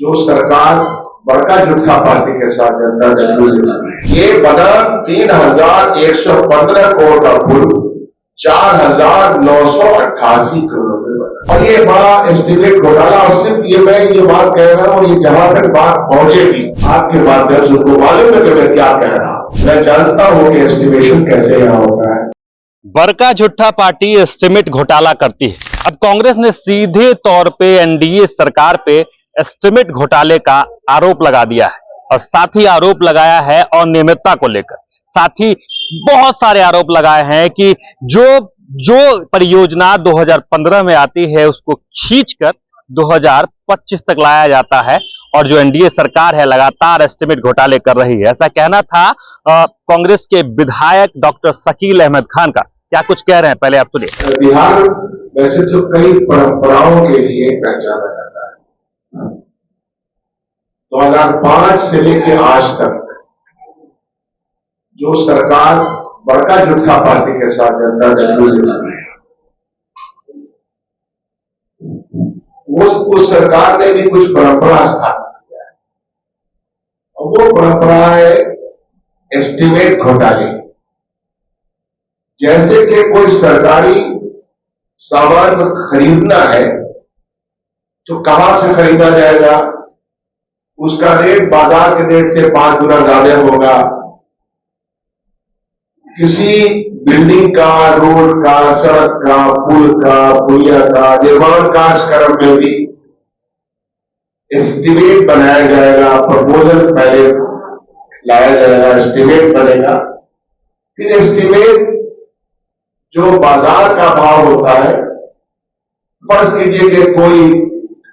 जो सरकार बड़का झूठा पार्टी के साथ जनता दल यूनाइटेड ये बना 3,115 करोड़ का पुल 4,988 करोड़ में बना। और ये बड़ा एस्टीमेट घोटाला। और सिर्फ मैं ये बात कह रहा हूं, ये जहां तक बात पहुंचेगी आपके माध्यम से उनको मालूम है कि मैं क्या कह रहा हूं। मैं जानता हूं कि एस्टिमेशन कैसे यहां होता है। बड़का झूठा पार्टी एस्टीमेट घोटाला करती है। अब कांग्रेस ने सीधे तौर पे एनडीए सरकार पे एस्टीमेट घोटाले का आरोप लगा दिया है और साथ ही आरोप लगाया है अनियमितता को लेकर। साथ ही बहुत सारे आरोप लगाए हैं कि जो परियोजना 2015 में आती है उसको खींचकर 2025 तक लाया जाता है और जो एनडीए सरकार है लगातार एस्टीमेट घोटाले कर रही है। ऐसा कहना था कांग्रेस के विधायक डॉक्टर शकील अहमद खान का। क्या कुछ कह रहे हैं, पहले आप सुनिए। बिहार वैसे तो कई परंपराओं के लिए पहचाना जाता है। 2005 से लेकर आज तक जो सरकार बड़का झूठा पार्टी के साथ जनता दल यूनाइटेड उस सरकार ने भी कुछ परंपरा स्थापित किया है और वो परंपरा है एस्टीमेट घोटाले। जैसे कि कोई सरकारी सामान खरीदना है तो कहां से खरीदा जाएगा, उसका रेट बाजार के रेट से 5 गुना ज्यादा होगा। किसी बिल्डिंग का, रोड का, सड़क का, पुल का, पुलिया का निर्माण कार्यक्रम में भी एस्टीमेट बनाया जाएगा। प्रपोजल पहले लाया जाएगा, एस्टीमेट बनेगा, फिर एस्टीमेट जो बाजार का भाव होता है, फर्ज कीजिए कि कोई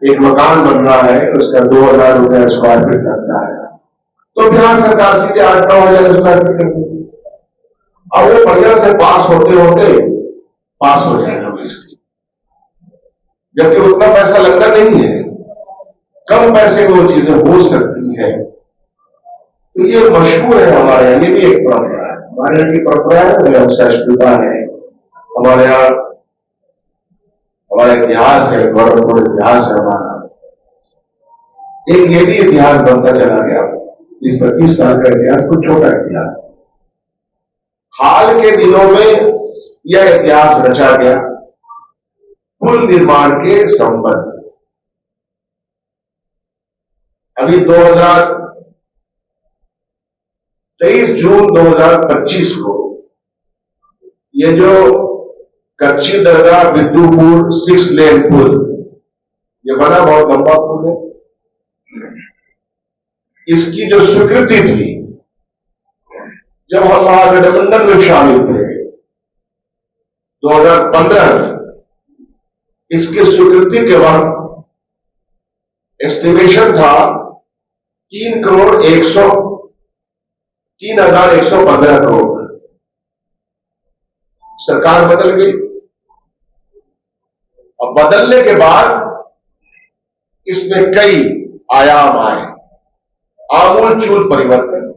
एक मकान बन रहा है, उसका 2,000 रुपया स्क्वायर फीट लगता है, तो बिहार सरकार सीधे 8-9,000 स्क्वायर फीट करती है। अब वो बढ़िया से पास होते होते पास हो जाएगा बेसिकली, जबकि उतना पैसा लगता नहीं है, कम पैसे में वो चीजें हो सकती है। तो ये मशहूर है हमारे यहाँ, ये भी एक परंपरा है, हमारे यहाँ की परंपरा है, सहिष्णुता है हमारे यहाँ, हमारा इतिहास है, गौरवपूर्ण इतिहास है हमारा। एक ये भी इतिहास बनता चला गया, 20-25 साल का इतिहास कुछ छोटा इतिहास। हाल के दिनों में यह इतिहास रचा गया पुल निर्माण के संबंध। अभी 23 जून 2025 को ये जो कच्ची दरगाह बिद्दुपुर 6 लेन पुल ये बना, बहुत लंबा पुल है। इसकी जो स्वीकृति थी जब हम महागठबंधन में शामिल थे 2015 में, इसकी स्वीकृति के बाद एस्टिमेशन था 3,115 करोड़। सरकार बदल गई और बदलने के बाद इसमें कई आयाम आए, आमूलचूल परिवर्तन।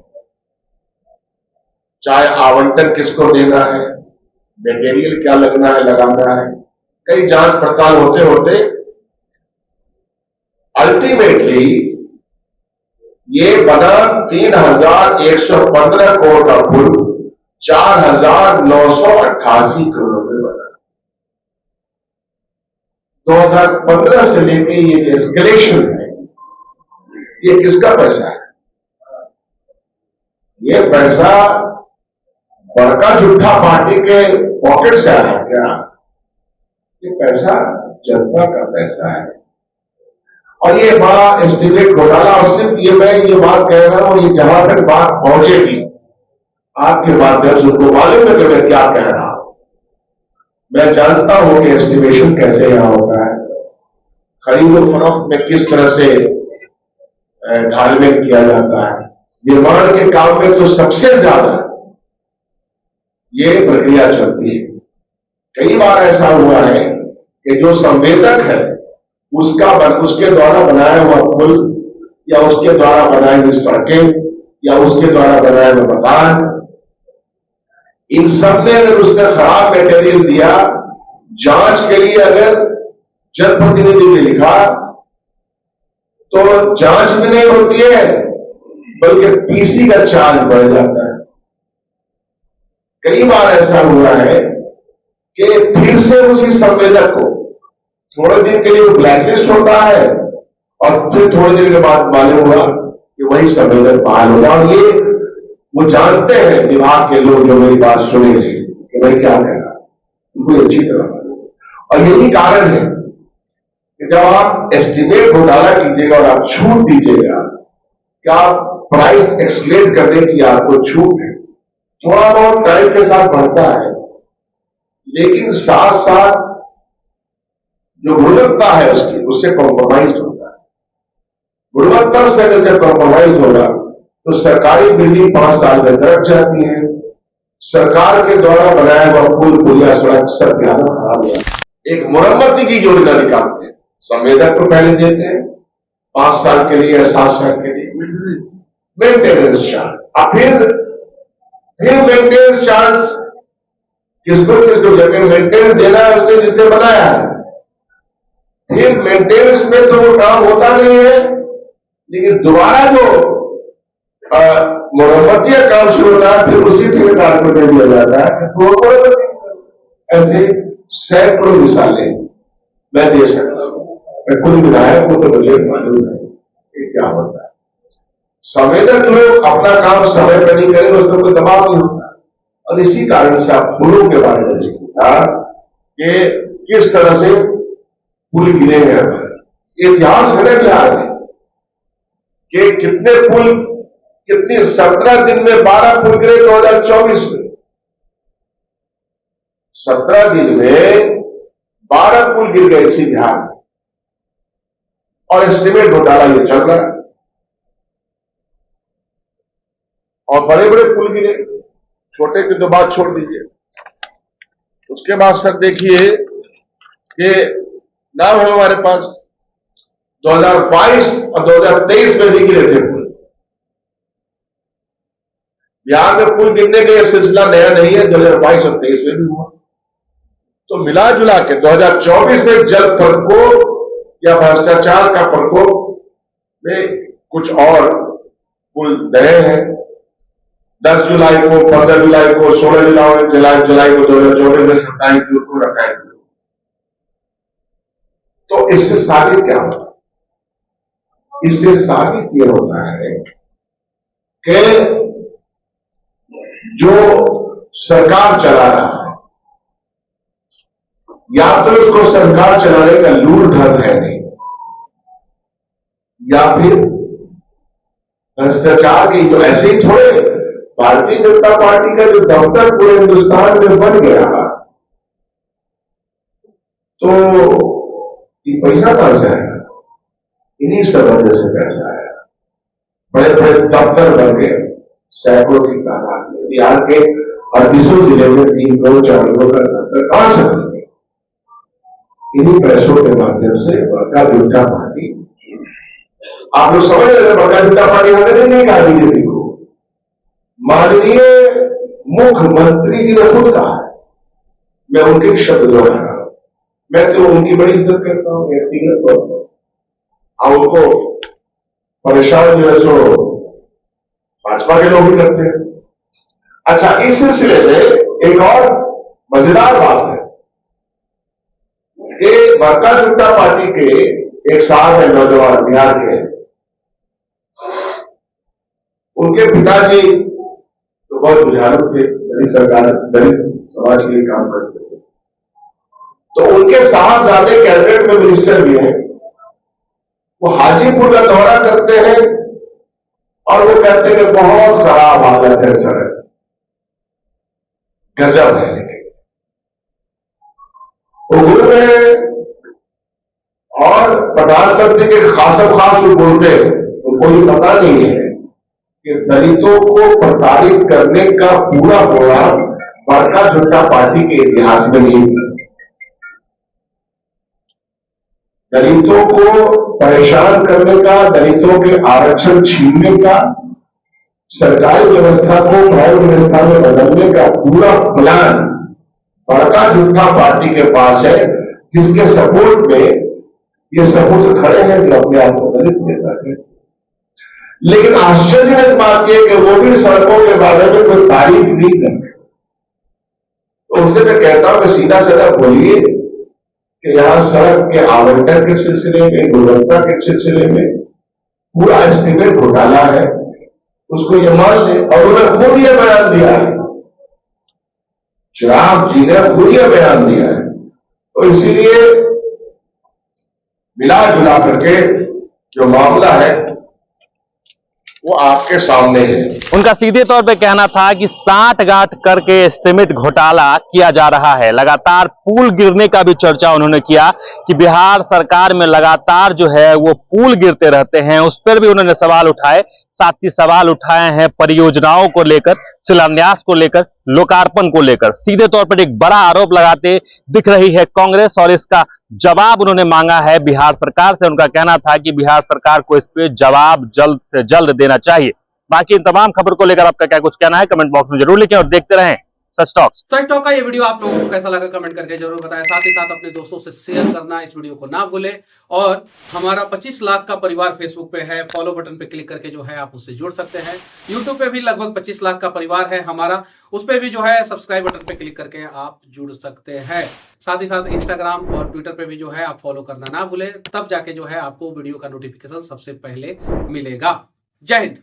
चाहे आवंटन किसको देना है, मटेरियल क्या लगना है, लगाना है, कई जांच पड़ताल होते होते अल्टीमेटली ये बना 3,115 करोड़ का पुल 4,988 करोड़ में बना। 2015 से लेकर ये एस्केलेशन है, ये किसका पैसा है? ये पैसा बड़का झूठा पार्टी के पॉकेट से आया क्या? ये पैसा जनता का पैसा है और ये बड़ा एस्टीमेट घोटाला। और सिर्फ मैं ये बात कह रहा हूं, ये जहां तक बात पहुंचेगी आपके माध्यम से उनको मालूम है कि मैं क्या कह रहा हूं। मैं जानता हूं कि एस्टिमेशन कैसे यहां होता है, खरीद और फरोख्त में किस तरह से ढालमेल किया जाता है, निर्माण के काम में तो सबसे ज्यादा ये प्रक्रिया चलती है। कई बार ऐसा हुआ है कि जो संवेदक है उसके द्वारा बनाया हुआ पुल या उसके द्वारा बनाई हुई सड़कें या उसके द्वारा बनाए हुए मकान, इन सब में अगर उसने खराब मटेरियल दिया, जांच के लिए अगर जनप्रतिनिधि ने लिखा तो जांच भी नहीं होती है, बल्कि पीसी का चार्ज बढ़ जाता है। कई बार ऐसा हुआ है कि फिर से उसी संवेदक को थोड़े दिन के लिए ब्लैकलिस्ट होता है और फिर थोड़े दिन के बाद मालूम हुआ कि वही संवेदक बहाल होगा। और ये वो जानते हैं विभाग के लोग जो मेरी बात सुनेंगे कि मैं क्या कह रहा हूं, उनको अच्छी तरह मालूम। और यही कारण है कि जब आप एस्टिमेट घोटाला कीजिएगा और आप छूट दीजिएगा कि आप प्राइस एक्सलेट करने की आपको छूट है, थोड़ा बहुत टाइम के साथ बढ़ता है, लेकिन साथ साथ जो गुणवत्ता है उसकी, उससे कॉम्प्रोमाइज होता है। गुणवत्ता से अगर जब कॉम्प्रोमाइज होगा तो सरकारी बिल्डिंग 5 साल में दरक जाती है, सरकार के द्वारा बनाया हुआ पुल पुलिया सड़क सब ज्यादा खराब हुआ। एक मुरम्मती की योजना निकालते हैं, संवेदक को पहले देते हैं 5 साल के लिए या 7 साल के लिए मेंटेनेंस चार्ज, और फिर मेंटेनेंस चार्ज किसको जगह मेंटेनेंस देना है उसने जिसने बनाया है। फिर मेंटेनेंस में तो वो काम होता नहीं है, लेकिन दोबारा जो मुरम्मती का काम शुरू होता है फिर उसी ठेकेदार को दे दिया जाता है। तो ऐसे सैकड़ों मिसालें मैं दे सकता हूं। मैं खुद विधायक हूं तो मुझे मालूम है कि क्या होता है। संवेदक लोग अपना काम समय पर नहीं करेंगे, उसमें कोई दबाव नहीं होता। और इसी कारण से आप पुलों के बारे में देखिएगा कि किस तरह से पुल गिरे हैं। इतिहास है ना बिहार में कि कितने पुल, कितनी 17 दिन में 12 पुल गिरे 2024 में। 17 दिन में 12 पुल गिर गए इसी बिहार में, और एस्टिमेट घोटाला ये चल रहा है। और बड़े बड़े पुल गिरे, छोटे की तो बात छोड़ दीजिए। उसके बाद सर देखिए कि नाम है हमारे पास 2022 और 2023 में भी गिरे थे पुल। बिहार में पुल गिरने का यह सिलसिला नया नहीं है, 2022 और 23 में भी हुआ। तो मिला जुला के 2024 में जल प्रकोप या भ्रष्टाचार का प्रकोप में कुछ और पुल नए हैं। 10 जुलाई को, 15 जुलाई को, 16 जुलाई को 2024 में 27 जून को रखा है। तो इससे साबित क्या होता है? इससे साबित यह होता है कि जो सरकार चला रहा है, या तो उसको सरकार चलाने का लूर ढंग है नहीं, या फिर भ्रष्टाचार की जो ऐसे ही थोड़े भारतीय जनता पार्टी का जो दफ्तर पूरे हिंदुस्तान में बन गया, तो ये पैसा कहां से आएगा? इन्हीं सब वजह से पैसा आया। बड़े बड़े दफ्तर बन गए सैकड़ों की तादाद में। बिहार के 38 जिले में 3 करोड़ 4 करोड़ का दफ्तर कहां से बन गए? इन्हीं पैसों के माध्यम से बड़का झूठा पार्टी, आप लोग समझ रहे हैं, बड़का झूठा पार्टी हमें नहीं कहा बीजेपी को, माननीय मुख्यमंत्री जी ने खुद कहा है। मैं उनके शब्द दोहरा रहा हूं, मैं तो उनकी बड़ी इज्जत करता हूं व्यक्तिगत तौर पर, और उनको परेशान जो है सो भाजपा के लोग ही करते हैं। अच्छा, इस सिलसिले में एक और मजेदार बात है कि भारतीय जनता पार्टी के एक साहब है नौजवान बिहार के, उनके पिताजी तो बहुत बुझारू थे, दलित सरकार, दलित समाज के लिए काम करते थे। तो उनके साहबजादे कैबिनेट में मिनिस्टर भी हैं। वो हाजीपुर का दौरा करते हैं और वो कहते हैं कि बहुत खराब हालत है सड़क, गजब है। लेकिन वो गुरु में और प्रधानमंत्री के खासम खास जो बोलते हैं, उनको ये पता नहीं है कि दलितों को प्रताड़ित करने का पूरा प्रोग्राम भारतीय जनता पार्टी के इतिहास में नहीं था। दलितों को परेशान करने का, दलितों के आरक्षण छीनने का, सरकारी व्यवस्था को प्राइवेट व्यवस्था में बदलने का पूरा प्लान भारतीय जनता पार्टी के पास है, जिसके सपोर्ट में ये सपूत खड़े हैं जो अपने आप को नियंत्रित नेता थे। लेकिन आश्चर्यजनक बात यह कि वो भी सड़कों के बारे में कोई तारीफ नहीं करते। तो उनसे मैं कहता हूं कि सीधा सीधा बोलिए कि यहां सड़क के आवंटन के सिलसिले में, गुणवत्ता के सिलसिले में पूरा एस्टीमेट घोटाला है, उसको ये मान ले। और उन्होंने खुद ये बयान दिया है, चिराग जी ने खुद ये बयान दिया है। तो इसीलिए मिला जुला करके जो मामला है वो आपके सामने है। उनका सीधे तौर पे कहना था कि साठ-गांठ करके एस्टीमेट घोटाला किया जा रहा है। लगातार पुल गिरने का भी चर्चा उन्होंने किया कि बिहार सरकार में लगातार जो है वो पुल गिरते रहते हैं, उस पर भी उन्होंने सवाल उठाए। साथ ही सवाल उठाए हैं परियोजनाओं को लेकर, शिलान्यास को लेकर, लोकार्पण को लेकर। सीधे तौर पर एक बड़ा आरोप लगाते दिख रही है कांग्रेस और इसका जवाब उन्होंने मांगा है बिहार सरकार से। उनका कहना था कि बिहार सरकार को इस पे जवाब जल्द से जल्द देना चाहिए। बाकी इन तमाम खबर को लेकर आपका क्या कुछ कहना है कमेंट बॉक्स में जरूर लिखें और देखते रहें सच टॉक्स। सच टॉक का ये वीडियो आप लोगों को कैसा लगा कमेंट करके जरूर बताएं। साथ ही साथ अपने दोस्तों से शेयर करना इस वीडियो को ना भूलें। और हमारा 25 लाख का परिवार फेसबुक पे है, फॉलो बटन पे क्लिक करके जो है आप उससे जुड़ सकते हैं। यूट्यूब पे भी लगभग 25 लाख का परिवार है हमारा, उस पे भी जो है सब्सक्राइब बटन पे क्लिक करके आप जुड़ सकते हैं। साथ ही साथ इंस्टाग्राम और ट्विटर पे भी जो है आप फॉलो करना ना भूलें, तब जाके जो है आपको वीडियो का नोटिफिकेशन सबसे पहले मिलेगा। जय हिंद।